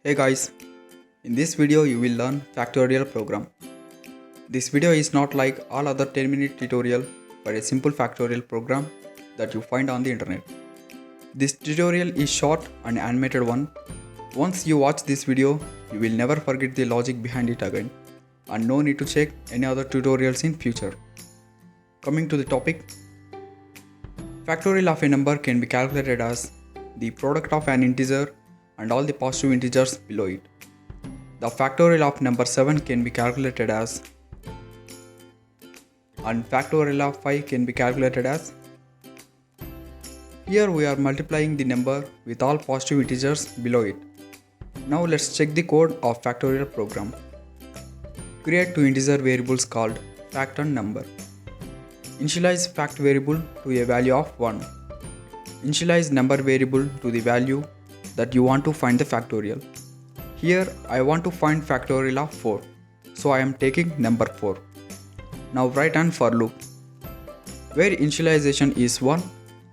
Hey guys, in this video you will learn factorial program. This video is not like all other 10-minute tutorial but a simple factorial program that you find on the internet. This tutorial is short and animated one. Once you watch this video, you will never forget the logic behind it again and no need to check any other tutorials in future. Coming to the topic, factorial of a number can be calculated as the product of an integer and all the positive integers below it. The factorial of number 7 can be calculated as, and factorial of 5 can be calculated as. Here we are multiplying the number with all positive integers below it. Now let's check the code of factorial program. Create two integer variables called fact and number. Initialize fact variable to a value of 1. Initialize number variable to the value that you want to find the factorial. Here I want to find factorial of 4, so I am taking number 4. Now write an for loop, where initialization is 1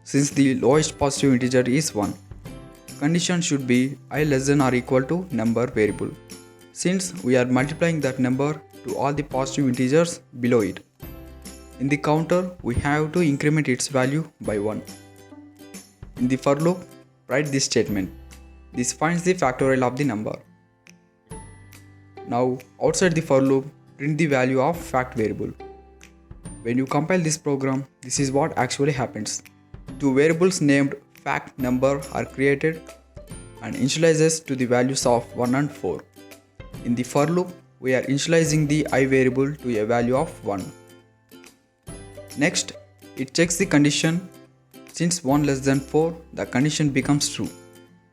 since the lowest positive integer is 1. Condition should be I less than or equal to number variable, since we are multiplying that number to all the positive integers below it. In the counter we have to increment its value by 1. In the for loop, write this statement. This finds the factorial of the number. Now outside the for loop, print the value of fact variable. When you compile this program, this is what actually happens. Two variables named fact number are created and initializes to the values of 1 and 4. In the for loop, we are initializing the I variable to a value of 1. Next, it checks the condition. Since 1 less than 4, the condition becomes true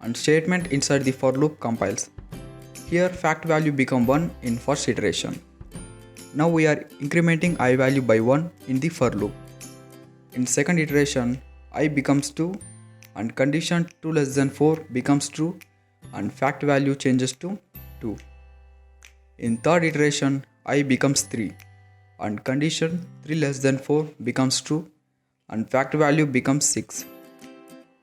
and statement inside the for loop compiles. Here fact value become 1 in first iteration. Now we are incrementing I value by 1 in the for loop. In second iteration, I becomes 2 and condition 2 less than 4 becomes true and fact value changes to 2. In third iteration, I becomes 3 and condition 3 less than 4 becomes true and fact value becomes 6.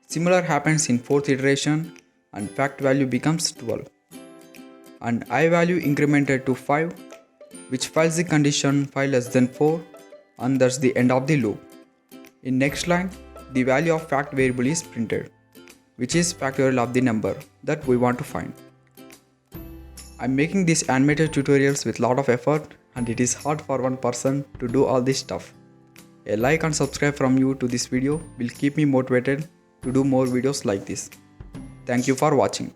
Similar happens in fourth iteration and fact value becomes 12. And I value incremented to 5, which files the condition 5 less than 4, and that's the end of the loop. In next line, the value of fact variable is printed, which is factorial of the number that we want to find. I'm making these animated tutorials with lot of effort and it is hard for one person to do all this stuff. A like and subscribe from you to this video will keep me motivated to do more videos like this. Thank you for watching.